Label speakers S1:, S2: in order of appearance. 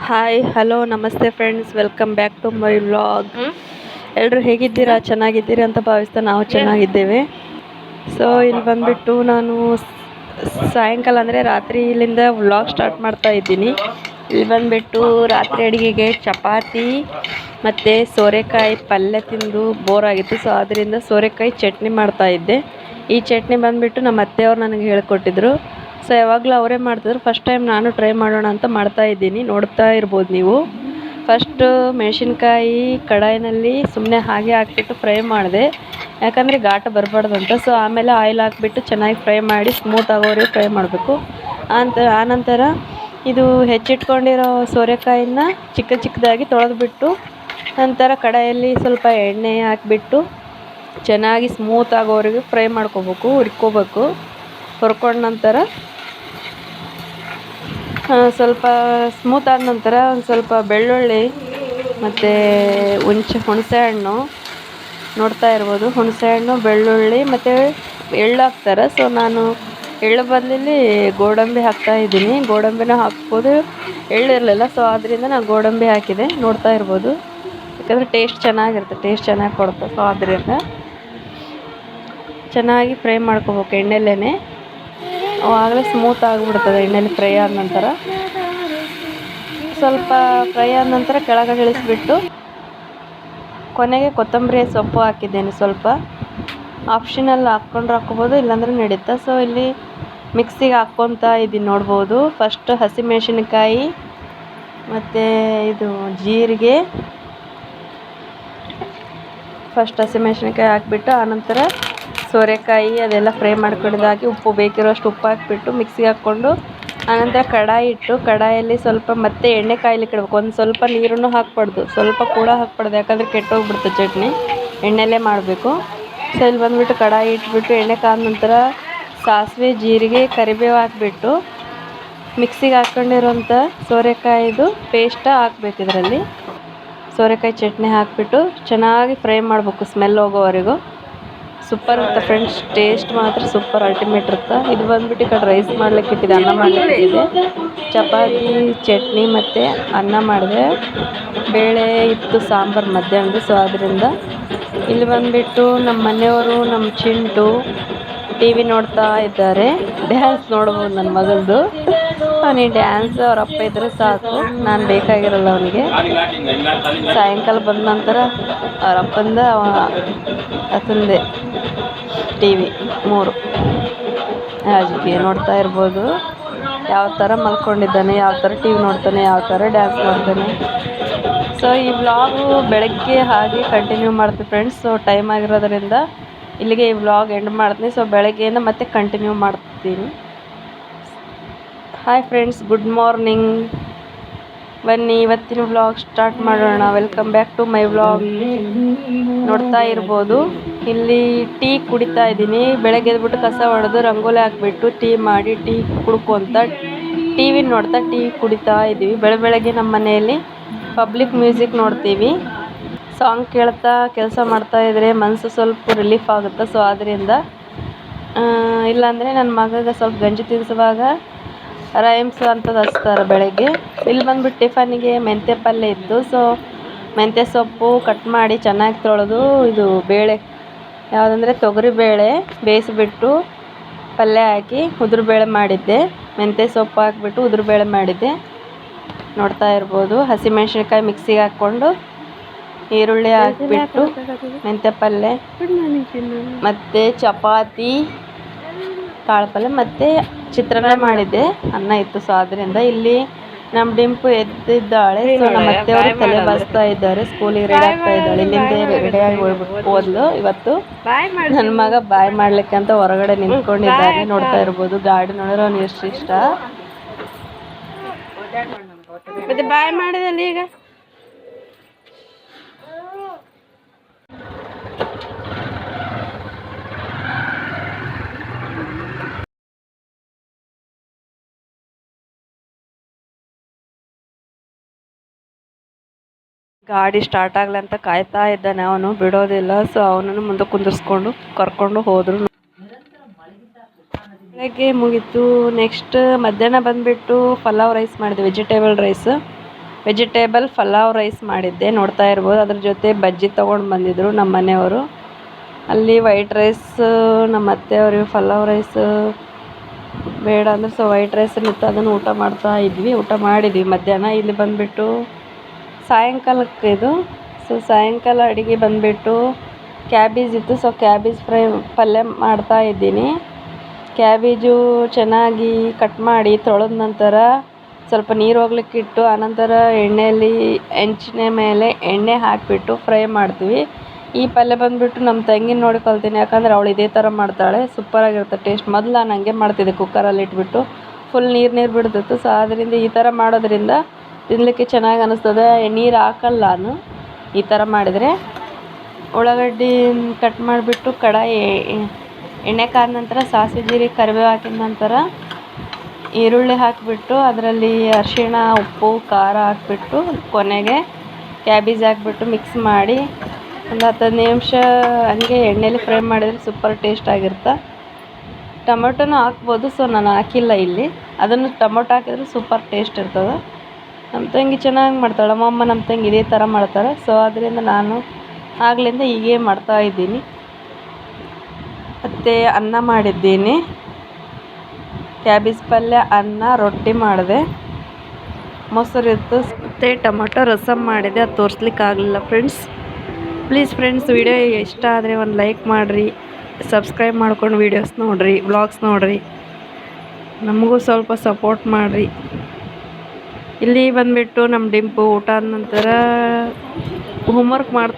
S1: Hi hello ನಮಸ್ತೆ friends, welcome back to my vlog. ಎಲ್ಲರೂ ಹೇಗಿದ್ದೀರಾ? ಚೆನ್ನಾಗಿದ್ದೀರಿ ಅಂತ ಭಾವಿಸ್ತಾ ನಾವು ಚೆನ್ನಾಗಿದ್ದೇವೆ. ಸೊ ಇಲ್ಲಿ ಬಂದುಬಿಟ್ಟು ನಾನು ಸಾಯಂಕಾಲ ಅಂದರೆ ರಾತ್ರಿಯಿಂದ ವ್ಲಾಗ್ ಸ್ಟಾರ್ಟ್ ಮಾಡ್ತಾ ಇದ್ದೀನಿ. ಇಲ್ಲಿ ಬಂದುಬಿಟ್ಟು ರಾತ್ರಿ ಅಡುಗೆಗೆ ಚಪಾತಿ ಮತ್ತು ಸೋರೆಕಾಯಿ ಪಲ್ಯ ತಿಂದು ಬೋರ್ ಆಗಿತ್ತು. ಸೊ ಅದರಿಂದ ಸೋರೆಕಾಯಿ ಚಟ್ನಿ ಮಾಡ್ತಾ ಇದ್ದೆ. ಈ ಚಟ್ನಿ ಬಂದುಬಿಟ್ಟು ನಮ್ಮ ಅತ್ತೆಯವರು ನನಗೆ ಹೇಳಿಕೊಟ್ಟಿದ್ರು. ಸೊ ಯಾವಾಗಲೂ ಅವರೇ ಮಾಡ್ತಿದ್ರು. ಫಸ್ಟ್ ಟೈಮ್ ನಾನು ಟ್ರೈ ಮಾಡೋಣ ಅಂತ ಮಾಡ್ತಾ ಇದ್ದೀನಿ. ನೋಡ್ತಾ ಇರ್ಬೋದು ನೀವು. ಫಸ್ಟ್ ಮೆಣಸಿನ್ಕಾಯಿ ಕಡಾಯಿನಲ್ಲಿ ಸುಮ್ಮನೆ ಹಾಗೆ ಹಾಕ್ಬಿಟ್ಟು ಫ್ರೈ ಮಾಡಿದೆ, ಯಾಕಂದರೆ ಘಾಟ ಬರಬಾರ್ದಂತ. ಸೊ ಆಮೇಲೆ ಆಯಿಲ್ ಹಾಕ್ಬಿಟ್ಟು ಚೆನ್ನಾಗಿ ಫ್ರೈ ಮಾಡಿ ಸ್ಮೂತ್ ಆಗೋವರೆಗೆ ಫ್ರೈ ಮಾಡಬೇಕು. ಆನಂತರ ಇದು ಹೆಚ್ಚಿಟ್ಕೊಂಡಿರೋ ಸೋರೆಕಾಯಿನ ಚಿಕ್ಕದಾಗಿ ತೊಳೆದ್ಬಿಟ್ಟು ನಂತರ ಕಡಾಯಲ್ಲಿ ಸ್ವಲ್ಪ ಎಣ್ಣೆ ಹಾಕಿಬಿಟ್ಟು ಚೆನ್ನಾಗಿ ಸ್ಮೂತ್ ಆಗೋವರೆಗೆ ಫ್ರೈ ಮಾಡ್ಕೋಬೇಕು, ಹುರ್ಕೊಂಡ ನಂತರ ಸ್ವಲ್ಪ ಸ್ಮೂತ್ ಆದ ನಂತರ ಒಂದು ಸ್ವಲ್ಪ ಬೆಳ್ಳುಳ್ಳಿ ಮತ್ತು ಹುಣಸೆ ಹಣ್ಣು ನೋಡ್ತಾ ಇರ್ಬೋದು. ಹುಣಸೆ ಹಣ್ಣು, ಬೆಳ್ಳುಳ್ಳಿ ಮತ್ತು ಎಳ್ಳು ಹಾಕ್ತಾರೆ. ಸೊ ನಾನು ಎಳ್ಳು ಬದಲಿಲ್ಲಿ ಗೋಡಂಬಿ ಹಾಕ್ತಾಯಿದ್ದೀನಿ. ಗೋಡಂಬಿನ ಹಾಕ್ಬೋದು, ಎಳ್ಳು ಇರಲಿಲ್ಲ. ಸೊ ಅದರಿಂದ ನಾನು ಗೋಡಂಬಿ ಹಾಕಿದೆ, ನೋಡ್ತಾ ಇರ್ಬೋದು. ಯಾಕಂದರೆ ಟೇಸ್ಟ್ ಚೆನ್ನಾಗಿರುತ್ತೆ, ಟೇಸ್ಟ್ ಚೆನ್ನಾಗಿ ಕೊಡುತ್ತೆ. ಸೊ ಅದರಿಂದ ಚೆನ್ನಾಗಿ ಫ್ರೈ ಮಾಡ್ಕೋಬೇಕು ಎಣ್ಣೆಲ್ಲೇ. ಆವಾಗಲೇ ಸ್ಮೂತ್ ಆಗಿಬಿಡ್ತದೆ ಎಣ್ಣೆಲಿ ಫ್ರೈ ಆದ ನಂತರ. ಸ್ವಲ್ಪ ಫ್ರೈ ಆದ ನಂತರ ಕೆಳಗಡೆ ಇಳಿಸ್ಬಿಟ್ಟು ಕೊನೆಗೆ ಕೊತ್ತಂಬರಿ ಸೊಪ್ಪು ಹಾಕಿದ್ದೇನೆ. ಸ್ವಲ್ಪ ಆಪ್ಷನಲ್ ಹಾಕ್ಕೊಂಡ್ರೆ ಹಾಕ್ಕೋಬೋದು, ಇಲ್ಲಾಂದರೆ ನಡೀತಾ. ಸೊ ಇಲ್ಲಿ ಮಿಕ್ಸಿಗೆ ಹಾಕ್ಕೊತಾ ಇದ್ದೀನಿ, ನೋಡ್ಬೋದು. ಫಸ್ಟ್ ಹಸಿಮೆಣಸಿನ್ಕಾಯಿ ಮತ್ತು ಇದು ಜೀರಿಗೆ, ಫಸ್ಟ್ ಹಸಿಮೆಣಸಿನ್ಕಾಯಿ ಹಾಕಿಬಿಟ್ಟು ಆನಂತರ ಸೋರೆಕಾಯಿ ಅದೆಲ್ಲ ಫ್ರೈ ಮಾಡ್ಕೊಂಡಿದ್ದಾಕಿ ಉಪ್ಪು ಬೇಕಿರೋಷ್ಟು ಉಪ್ಪು ಹಾಕಿಬಿಟ್ಟು ಮಿಕ್ಸಿಗೆ ಹಾಕ್ಕೊಂಡು ಆನಂತರ ಕಡಾಯಿ ಇಟ್ಟು ಕಡಾಯಲ್ಲಿ ಸ್ವಲ್ಪ ಮತ್ತೆ ಎಣ್ಣೆ ಕಾಯ್ಲಿಕ್ಕೆ ಇಡಬೇಕು. ಒಂದು ಸ್ವಲ್ಪ ನೀರನ್ನು ಹಾಕ್ಬಾರ್ದು, ಸ್ವಲ್ಪ ಕೂಡ ಹಾಕ್ಬಾರ್ದು, ಯಾಕಂದರೆ ಕೆಟ್ಟೋಗ್ಬಿಡುತ್ತೆ ಚಟ್ನಿ. ಎಣ್ಣೆಲೇ ಮಾಡಬೇಕು. ಸೊ ಇಲ್ಲಿ ಬಂದುಬಿಟ್ಟು ಕಡಾಯಿ ಇಟ್ಬಿಟ್ಟು ಎಣ್ಣೆ ಕಾದ ನಂತರ ಸಾಸಿವೆ, ಜೀರಿಗೆ, ಕರಿಬೇವು ಹಾಕಿಬಿಟ್ಟು ಮಿಕ್ಸಿಗೆ ಹಾಕ್ಕೊಂಡಿರೋಂಥ ಸೋರೆಕಾಯಿದು ಪೇಸ್ಟ ಹಾಕ್ಬೇಕು. ಇದರಲ್ಲಿ ಸೋರೆಕಾಯಿ ಚಟ್ನಿ ಹಾಕಿಬಿಟ್ಟು ಚೆನ್ನಾಗಿ ಫ್ರೈ ಮಾಡಬೇಕು, ಸ್ಮೆಲ್ ಹೋಗೋವರೆಗೂ. ಸೂಪರ್ ಇರುತ್ತೆ ಫ್ರೆಂಡ್ಸ್, ಟೇಸ್ಟ್ ಮಾತ್ರ ಸೂಪರ್ ಅಲ್ಟಿಮೇಟ್ ಇರುತ್ತೆ. ಇದು ಬಂದುಬಿಟ್ಟು ಈ ಕಡೆ ರೈಸ್ ಮಾಡ್ಲಿಕ್ಕೆ ಇಟ್ಟಿದೆ, ಅನ್ನ ಮಾಡ್ಲಿಕ್ಕೆ ಇಟ್ಟಿದೆ. ಚಪಾತಿ, ಚಟ್ನಿ ಮತ್ತು ಅನ್ನ ಮಾಡಿದೆ. ಬೇಳೆ ಇತ್ತು, ಸಾಂಬಾರು ಮಧ್ಯಾಹ್ನದ್ದು. ಸೊ ಅದರಿಂದ ಇಲ್ಲಿ ಬಂದುಬಿಟ್ಟು ನಮ್ಮ ಮನೆಯವರು, ನಮ್ಮ ಚಿಂಟು ಟಿ ವಿ ನೋಡ್ತಾ ಇದ್ದಾರೆ. ಡ್ಯಾನ್ಸ್ ನೋಡ್ಬೋದು ನನ್ನ ಮಗಂದು. ಅವನಿಗೆ ಡ್ಯಾನ್ಸ್ ಅವ್ರ ಅಪ್ಪ ಇದ್ದರೆ ಸಾಕು, ನಾನು ಬೇಕಾಗಿರಲ್ಲ ಅವನಿಗೆ. ಸಾಯಂಕಾಲ ಬಂದ ನಂತರ ಅವ್ರ ಅಪ್ಪಂದ ಅತಂದೆ ಟಿ ವಿ 3 ರಾಜಕೀಯ ನೋಡ್ತಾ ಇರ್ಬೋದು. ಯಾವ ಥರ ಮಲ್ಕೊಂಡಿದ್ದಾನೆ, ಯಾವ ಥರ ಟಿ ವಿ ನೋಡ್ತಾನೆ, ಯಾವ ಥರ ಡ್ಯಾನ್ಸ್ ಮಾಡ್ತಾನೆ. ಸೊ ಈ ವ್ಲಾಗು ಬೆಳಗ್ಗೆ ಹಾಗೆ ಕಂಟಿನ್ಯೂ ಮಾಡ್ತೀನಿ ಫ್ರೆಂಡ್ಸ್. ಸೊ ಟೈಮ್ ಆಗಿರೋದ್ರಿಂದ ಇಲ್ಲಿಗೆ ಈ ವ್ಲಾಗ್ ಎಂಡ್ ಮಾಡ್ತೀನಿ. ಸೊ ಬೆಳಗ್ಗೆಯಿಂದ ಮತ್ತೆ ಕಂಟಿನ್ಯೂ ಮಾಡ್ತೀನಿ. Hi friends, good morning. ಬನ್ನಿ ಇವತ್ತಿನ ವ್ಲಾಗ್ ಸ್ಟಾರ್ಟ್ ಮಾಡೋಣ. Welcome back to my vlog. ನೋಡ್ತಾ ಇರ್ಬೋದು, ಇಲ್ಲಿ ಟೀ ಕುಡಿತಾ ಇದ್ದೀನಿ. ಬೆಳಗ್ಗೆ ಎದ್ಬಿಟ್ಟು ಕಸ ಹೊಡೆದು ರಂಗೋಲಿ ಹಾಕ್ಬಿಟ್ಟು ಟೀ ಮಾಡಿ ಟೀ ಕುಡ್ಕೊಂತ ಟಿ ವಿ ನೋಡ್ತಾ ಟೀ ಕುಡಿತಾ ಇದ್ದೀವಿ. ಬೆಳಗ್ಗೆ ನಮ್ಮ ಮನೆಯಲ್ಲಿ ಪಬ್ಲಿಕ್ ಮ್ಯೂಸಿಕ್ ನೋಡ್ತೀವಿ. ಸಾಂಗ್ ಕೇಳ್ತಾ ಕೆಲಸ ಮಾಡ್ತಾ ಇದ್ದರೆ ಮನಸ್ಸು ಸ್ವಲ್ಪ ರಿಲೀಫ್ ಆಗುತ್ತೆ. ಸೊ ಅದರಿಂದ ಇಲ್ಲಾಂದರೆ ನನ್ನ ಮಗಗೆ ಸ್ವಲ್ಪ ಗಂಜಿ ತಿನ್ನಿಸುವಾಗ ರೈಮ್ಸ್ ಅಂತದ್ದು ಹಚ್ತಾರೆ ಬೆಳಗ್ಗೆ. ಇಲ್ಲಿ ಬಂದುಬಿಟ್ಟು ಟಿಫನಿಗೆ ಮೆಂತ್ಯ ಪಲ್ಯ ಇತ್ತು. ಸೊ ಮೆಂತ್ಯ ಸೊಪ್ಪು ಕಟ್ ಮಾಡಿ ಚೆನ್ನಾಗಿ ತೊಳೆದು ಇದು ಬೇಳೆ ಯಾವುದಂದರೆ ತೊಗರಿ ಬೇಳೆ ಬೇಯಿಸಿಬಿಟ್ಟು ಪಲ್ಯ ಹಾಕಿ ಉದುರುಬೇಳೆ ಮಾಡಿದ್ದೆ. ಮೆಂತ್ಯ ಸೊಪ್ಪು ಹಾಕಿಬಿಟ್ಟು ಉದುರುಬೇಳೆ ಮಾಡಿದ್ದೆ, ನೋಡ್ತಾ ಇರ್ಬೋದು. ಹಸಿಮೆಣ್ಸಿನ್ಕಾಯಿ ಮಿಕ್ಸಿಗೆ ಹಾಕ್ಕೊಂಡು ಈರುಳ್ಳಿ ಹಾಕಿಬಿಟ್ಟು ಮೆಂತ್ಯ ಪಲ್ಯ ಮತ್ತು ಚಪಾತಿ, ಕಾಳು ಪಲ್ಯ ಮತ್ತು ಚಿತ್ರಾನ್ನ ಮಾಡಿದ್ದೆ. ಅನ್ನ ಇತ್ತು. ಸೊ ಅದರಿಂದ ಇಲ್ಲಿ ನಮ್ಮ ಡಿಂಪು ಎದ್ದಿದ್ದಾಳೆ. ಸೊ ನಮ್ಮ ಅತ್ತೆಯವರು ತಲೆ ಬಾಚ್ತಾ ಇದ್ದಾರೆ, ಸ್ಕೂಲಿಗೆ ರೆಡಿ ಆಗ್ತಾ ಇದ್ದಾಳೆ. ಇಲ್ಲಿಂದ ರೆಡಿಯಾಗಿ ಹೋದ್ಲು ಇವತ್ತು. ನನ್ನ ಮಗ ಬಾಯ್ ಮಾಡ್ಲಿಕ್ಕೆ ಅಂತ ಹೊರಗಡೆ ನಿಂತ್ಕೊಂಡಿದ್ದಾನೆ, ನೋಡ್ತಾ ಇರ್ಬೋದು. ಗಾಡಿ ನೋಡಿದ್ರೆ ಅವ್ನು ಎಷ್ಟು ಇಷ್ಟ. ಮತ್ತೆ ಬಾಯ್ ಮಾಡಿದಲ್ಲಿ ಈಗ ಗಾಡಿ ಸ್ಟಾರ್ಟ್ ಆಗಲಿ ಅಂತ ಕಾಯ್ತಾ ಇದ್ದಾನೆ. ಅವನು ಬಿಡೋದಿಲ್ಲ. ಸೊ ಅವನನ್ನು ಮುಂದೆ ಕುಂದಿರ್ಸ್ಕೊಂಡು ಕರ್ಕೊಂಡು ಹೋದರು. ಬೆಳಗ್ಗೆ ಮುಗೀತು. ನೆಕ್ಸ್ಟ್ ಮಧ್ಯಾಹ್ನ ಬಂದುಬಿಟ್ಟು ಪಲಾವ್ ರೈಸ್ ಮಾಡಿದೆ, vegetable rice. Vegetable pulao rice ಮಾಡಿದ್ದೆ, ನೋಡ್ತಾ ಇರ್ಬೋದು. ಅದ್ರ ಜೊತೆ ಬಜ್ಜಿ ತೊಗೊಂಡು ಬಂದಿದ್ದರು ನಮ್ಮ ಮನೆಯವರು. ಅಲ್ಲಿ ವೈಟ್ ರೈಸ್ ನಮ್ಮ ಅತ್ತೆಯವ್ರಿಗೆ ಪಲಾವ್ ರೈಸ್ ಬೇಡ ಅಂದರೆ ಸೊ ವೈಟ್ ರೈಸ್ ಇತ್ತು, ಅದನ್ನು ಊಟ ಮಾಡಿದ್ವಿ ಮಧ್ಯಾಹ್ನ. ಇಲ್ಲಿ ಬಂದುಬಿಟ್ಟು ಸಾಯಂಕಾಲಕ್ಕೆ ಇದು ಸಾಯಂಕಾಲ ಅಡುಗೆ ಬಂದುಬಿಟ್ಟು ಕ್ಯಾಬೇಜ್ ಇತ್ತು. ಸೊ ಕ್ಯಾಬೇಜ್ ಪಲ್ಯ ಮಾಡ್ತಾ ಇದ್ದೀನಿ. ಕ್ಯಾಬೇಜು ಚೆನ್ನಾಗಿ ಕಟ್ ಮಾಡಿ ತೊಳೆದ ನಂತರ ಸ್ವಲ್ಪ ನೀರು ಹೋಗ್ಲಿಕ್ಕಿಟ್ಟು ಆನಂತರ ಎಣ್ಣೆಯಲ್ಲಿ ಹೆಂಚಿನ ಮೇಲೆ ಎಣ್ಣೆ ಹಾಕಿಬಿಟ್ಟು ಫ್ರೈ ಮಾಡ್ತೀವಿ. ಈ ಪಲ್ಯ ಬಂದುಬಿಟ್ಟು ನಮ್ಮ ತಂಗಿನ ನೋಡಿ ಕಲ್ತೀನಿ, ಯಾಕಂದರೆ ಅವಳು ಇದೇ ಥರ ಮಾಡ್ತಾಳೆ. ಸೂಪರಾಗಿರುತ್ತೆ ಟೇಸ್ಟ್. ಮೊದಲು ನಾನು ಹಂಗೆ ಮಾಡ್ತಿದ್ದೆ, ಕುಕ್ಕರಲ್ಲಿ ಇಟ್ಬಿಟ್ಟು ಫುಲ್ ನೀರು ಬಿಡ್ತಿತ್ತು. ಸೊ ಆದ್ದರಿಂದ ಈ ಥರ ಮಾಡೋದ್ರಿಂದ ತಿನ್ನಲಿಕ್ಕೆ ಚೆನ್ನಾಗಿ ಅನ್ನಿಸ್ತದೆ. ನೀರು ಹಾಕಲ್ಲ ನಾನು ಈ ಥರ ಮಾಡಿದರೆ. ಉಳ್ಳಾಗಡ್ಡಿ ಕಟ್ ಮಾಡಿಬಿಟ್ಟು ಕಡಾಯಿ ಎಣ್ಣೆ ಕಾದ ನಂತರ ಸಾಸಿವೆ ಜೀರಿಗೆ ಕರಿಬೇವು ಹಾಕಿದ ನಂತರ ಈರುಳ್ಳಿ ಹಾಕಿಬಿಟ್ಟು ಅದರಲ್ಲಿ ಅರಿಶಿಣ ಉಪ್ಪು ಖಾರ ಹಾಕಿಬಿಟ್ಟು ಕೊನೆಗೆ ಕ್ಯಾಬೇಜ್ ಹಾಕಿಬಿಟ್ಟು ಮಿಕ್ಸ್ ಮಾಡಿ ಒಂದು 10 ನಿಮಿಷ ಹಂಗೆ ಎಣ್ಣೆಲಿ ಫ್ರೈ ಮಾಡಿದರೆ ಸೂಪರ್ ಟೇಸ್ಟ್ ಆಗಿರುತ್ತೆ. ಟೊಮೆಟೊನೂ ಹಾಕ್ಬೋದು, ಸೊ ನಾನು ಹಾಕಿಲ್ಲ ಇಲ್ಲಿ. ಅದನ್ನು ಟೊಮೊಟೊ ಹಾಕಿದ್ರೆ ಸೂಪರ್ ಟೇಸ್ಟ್ ಇರ್ತದೆ. ನಮ್ಮ ತಂಗಿ ಚೆನ್ನಾಗಿ ಮಾಡ್ತಾಳೆ, ನಮ್ಮ ತಂಗಿ ಇದೇ ಥರ ಮಾಡ್ತಾರೆ. ಸೊ ಅದರಿಂದ ನಾನು ಆಗ್ಲಿಂದ ಹೀಗೆ ಮಾಡ್ತಾಯಿದ್ದೀನಿ. ಮತ್ತು ಅನ್ನ ಮಾಡಿದ್ದೀನಿ, ಕ್ಯಾಬೇಜ್ ಪಲ್ಯ, ಅನ್ನ, ರೊಟ್ಟಿ ಮಾಡಿದೆ, ಮೊಸರು ಇತ್ತು. ಮತ್ತು ಟೊಮೊಟೊ ರಸಮ್ ಮಾಡಿದೆ, ಅದು ತೋರಿಸ್ಲಿಕ್ಕೆ ಆಗಲಿಲ್ಲ ಫ್ರೆಂಡ್ಸ್. ಪ್ಲೀಸ್ ಫ್ರೆಂಡ್ಸ್, ವಿಡಿಯೋ ಇಷ್ಟ ಆದರೆ ಒಂದು ಲೈಕ್ ಮಾಡಿರಿ, ಸಬ್ಸ್ಕ್ರೈಬ್ ಮಾಡ್ಕೊಂಡು ವೀಡಿಯೋಸ್ ನೋಡಿರಿ, ವ್ಲಾಗ್ಸ್ ನೋಡಿರಿ, ನಮಗೂ ಸ್ವಲ್ಪ ಸಪೋರ್ಟ್ ಮಾಡಿರಿ. ಇಲ್ಲಿ ಬಂದುಬಿಟ್ಟು ನಮ್ಮ ಡಿಂಪು ಊಟ ಆದ ನಂತರ ಹೋಮ್ವರ್ಕ್ ಮಾಡ್ತಾ